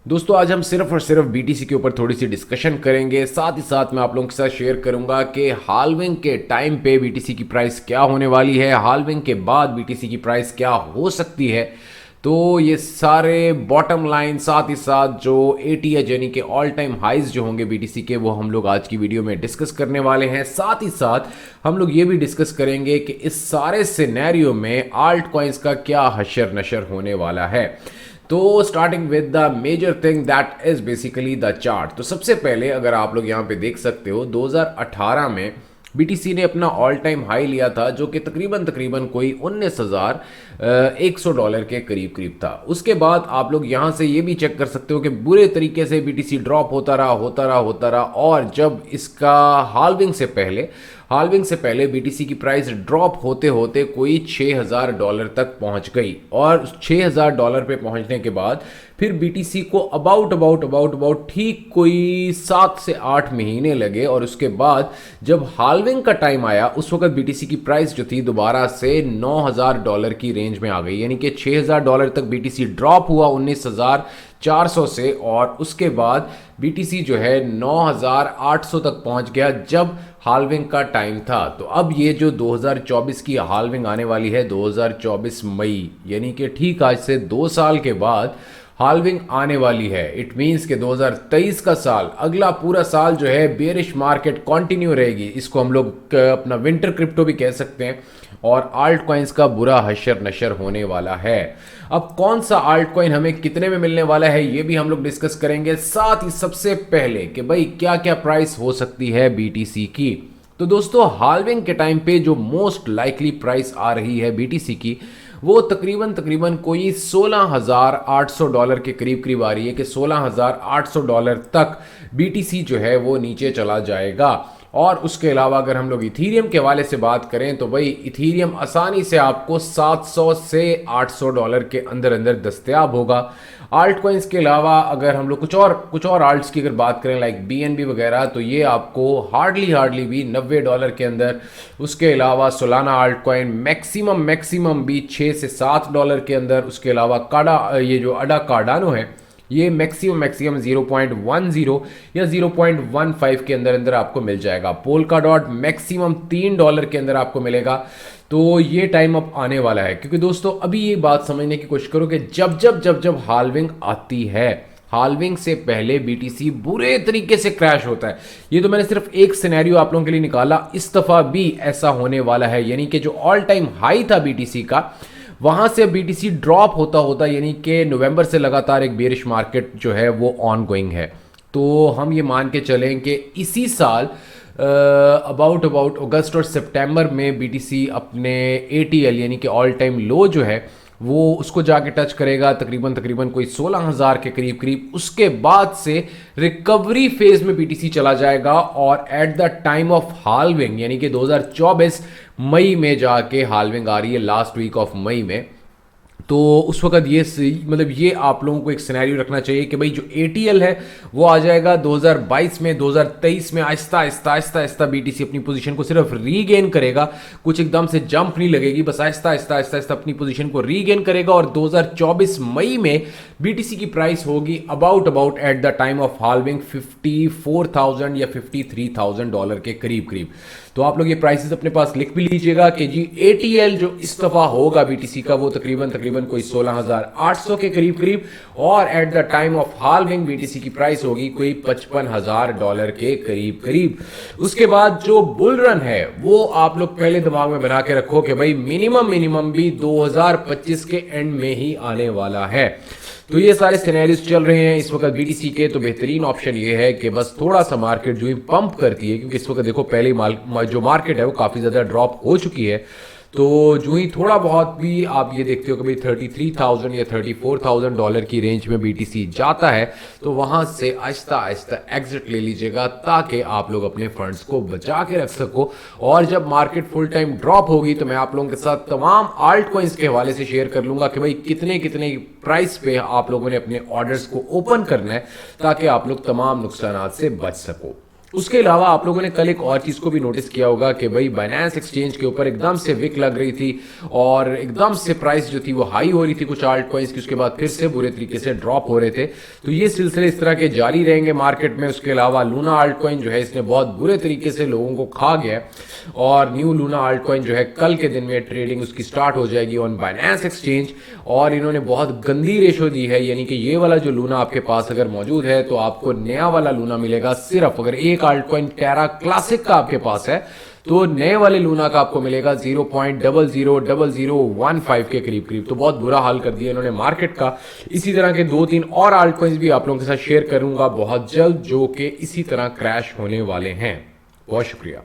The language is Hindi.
दोस्तों आज हम सिर्फ और सिर्फ बीटीसी के ऊपर थोड़ी सी डिस्कशन करेंगे। साथ ही साथ मैं आप लोगों के साथ शेयर करूंगा कि हाल्विंग के टाइम पे बीटीसी की प्राइस क्या होने वाली है, हाल्विंग के बाद बीटीसी की प्राइस क्या हो सकती है। तो ये सारे बॉटम लाइन, साथ ही साथ जो एटीएच यानी कि ऑल टाइम हाइज जो होंगे बीटीसी के, वो हम लोग आज की वीडियो में डिस्कस करने वाले हैं। साथ ही साथ हम लोग ये भी डिस्कस करेंगे कि इस सारे सिनेरियो में आल्ट कॉइन्स का क्या हशर नशर होने वाला है। तो starting with the major thing that is basically the chart. तो सबसे पहले अगर आप लोग यहाँ पे देख सकते हो 2018 में बीटीसी ने अपना ऑल टाइम हाई लिया था, जो कि तकरीबन तकरीबन कोई $19,100 के करीब करीब था। उसके बाद आप लोग यहाँ से ये भी चेक कर सकते हो कि बुरे तरीके से बीटीसी ड्रॉप होता रहा और जब इसका हाल्विंग से पहले बीटीसी की प्राइस ड्रॉप होते होते कोई $6,000 तक पहुंच गई और $6,000 पे पहुंचने के बाद फिर बीटीसी को अबाउट ठीक कोई 7 से 8 महीने लगे और उसके बाद जब हाल्विंग का टाइम आया उस वक्त बीटीसी की प्राइस जो थी दोबारा से $9,000 की रेंज में आ गई, यानी कि $6,000 तक बीटीसी ड्रॉप हुआ 19,400 से, और उसके बाद बीटीसी जो है 9,800 तक पहुंच गया जब हाल्विंग का टाइम था। तो अब ये जो 2024 की हाल्विंग आने वाली है 2024 मई, यानी कि ठीक आज से 2 साल के बाद हाल्विंग आने वाली है। इट मींस कि 2023 का साल, अगला पूरा साल जो है बेरिश मार्केट कंटिन्यू रहेगी। इसको हम लोग अपना विंटर क्रिप्टो भी कह सकते हैं और आल्ट कॉइन्स का बुरा हशर नशर होने वाला है। अब कौन सा आल्ट कॉइन हमें कितने में मिलने वाला है ये भी हम लोग डिस्कस करेंगे। साथ ही सबसे पहले कि भाई क्या क्या प्राइस हो सकती है बीटीसी की। तो दोस्तों हाल्विंग के टाइम पे जो मोस्ट लाइकली प्राइस आ रही है बीटीसी की, वो तकरीबन कोई $16,800 के करीब करीब आ रही है कि $16,800 तक बीटीसी जो है वो नीचे चला जाएगा। और उसके अलावा अगर हम लोग इथीरियम के हवाले से बात करें तो भाई इथीरियम आसानी से आपको $700 से $800 के अंदर अंदर दस्तयाब होगा। आल्ट कॉइन्स के अलावा अगर हम लोग कुछ और आल्ट्स की अगर बात करें लाइक बीएनबी वगैरह, तो ये आपको हार्डली भी $90 के अंदर। उसके अलावा सोलाना आल्ट कॉइन मैक्सिमम भी $6 से $7 के अंदर। उसके अलावा काडा, ये जो अडा कार्डानो है, ये मैक्सिमम 0.10 या 0.15 के अंदर अंदर आपको मिल जाएगा। पोल्का डॉट मैक्सिमम $3 के अंदर आपको मिलेगा। तो ये टाइम अब आने वाला है, क्योंकि दोस्तों अभी ये बात समझने की कोशिश करो कि जब हाल्विंग आती है, हाल्विंग से पहले बीटीसी बुरे तरीके से क्रैश होता है। ये तो मैंने सिर्फ एक सिनेरियो आप लोगों के लिए निकाला, इस दफा भी ऐसा होने वाला है। यानी कि जो ऑल टाइम हाई था बीटीसी का, वहां से बीटीसी ड्रॉप होता यानी कि नवंबर से लगातार एक बेरिश मार्केट जो है वो ऑन गोइंग है। तो हम ये मान के चलें कि इसी साल अबाउट अगस्त और सितंबर में बीटीसी अपने एटीएल यानी कि ऑल टाइम लो जो है वो उसको जाके टच करेगा तकरीबन कोई 16,000 के करीब करीब। उसके बाद से रिकवरी फेज में बीटीसी चला जाएगा और at the time of halving यानी कि 2024 मई में जाके हाल्विंग आ रही है, लास्ट वीक ऑफ मई में। तो उस वक्त ये मतलब ये आप लोगों को एक सिनेरियो रखना चाहिए कि भाई जो एटीएल है वो आ जाएगा 2022 में, 2023 में आहिस्ता बीटीसी अपनी पोजीशन को सिर्फ रीगेन करेगा। कुछ एकदम से जंप नहीं लगेगी, बस आहिस्ता अपनी पोजीशन को रीगेन करेगा और 2024 मई में बीटीसी की प्राइस होगी about at the time of halving 54,000 या $53,000 के करीब करीब। तो आप लोग ये प्राइसेस अपने पास लिख भी लीजिएगा कि जी एटीएल जो इस दफा होगा बीटीसी का वो तकरीबन कोई 16,800 के करीब करीब, और at the time of halving BTC की प्राइस होगी कोई $55,000 के करीब करीब। उसके बाद जो बुल रन है वो आप लोग पहले दिमाग में बना के रखो कि भाई मिनिमम भी 2025 के एंड में ही आने वाला है। तो ये सारे सिनेरियोस चल रहे हैं इस वक्त बीटीसी के। तो बेहतरीन ऑप्शन ये है कि बस थोड़ा सा मार्केट जो ही पंप करती है, क्योंकि इस वक्त देखो पहले जो मार्केट है वो काफ़ी ज़्यादा ड्रॉप हो चुकी है। तो जो ही थोड़ा बहुत भी आप ये देखते हो कि भाई 33,000 या $34,000 की रेंज में बीटीसी जाता है, तो वहां से आहिस्ता एग्जिट ले लीजिएगा ताकि आप लोग अपने फंड्स को बचा के रख सको। और जब मार्केट फुल टाइम ड्रॉप होगी तो मैं आप लोगों के साथ तमाम आल्ट कॉइन्स के हवाले से शेयर कर लूंगा कि भाई कितने प्राइस पे आप लोगों ने अपने ऑर्डर्स को ओपन करना है ताकि आप लोग तमाम नुकसान से बच सको। उसके अलावा आप लोगों ने कल एक और चीज़ को भी नोटिस किया होगा कि भाई बाइनेंस एक्सचेंज के ऊपर एकदम से विक लग रही थी और एकदम से प्राइस जो थी वो हाई हो रही थी कुछ आल्ट कॉइन्स की, उसके बाद फिर से बुरे तरीके से ड्रॉप हो रहे थे। तो ये सिलसिले इस तरह के जारी रहेंगे मार्केट में। उसके अलावा लूना आल्ट कॉइन जो है इसने बहुत बुरे तरीके से लोगों को खा गया और न्यू लूना आल्ट कॉइन जो है कल के दिन में ट्रेडिंग उसकी स्टार्ट हो जाएगी ऑन बाइनेंस एक्सचेंज। और इन्होंने बहुत गंदी रेशो दी है, यानी कि ये वाला जो लूना आपके पास अगर मौजूद है तो आपको नया वाला लूना मिलेगा सिर्फ, अगर एक आल्ट कॉइन टेरा क्लासिक का आपके पास है तो नए वाले लूना का आपको मिलेगा 0.000015 के करीब करीब। तो बहुत बुरा हाल कर दिया इन्होंने मार्केट का। इसी तरह के 2-3 और आल्ट कॉइन्स भी आप लोगों के साथ शेयर करूंगा बहुत जल्द जो कि इसी तरह क्रैश होने वाले हैं। बहुत शुक्रिया।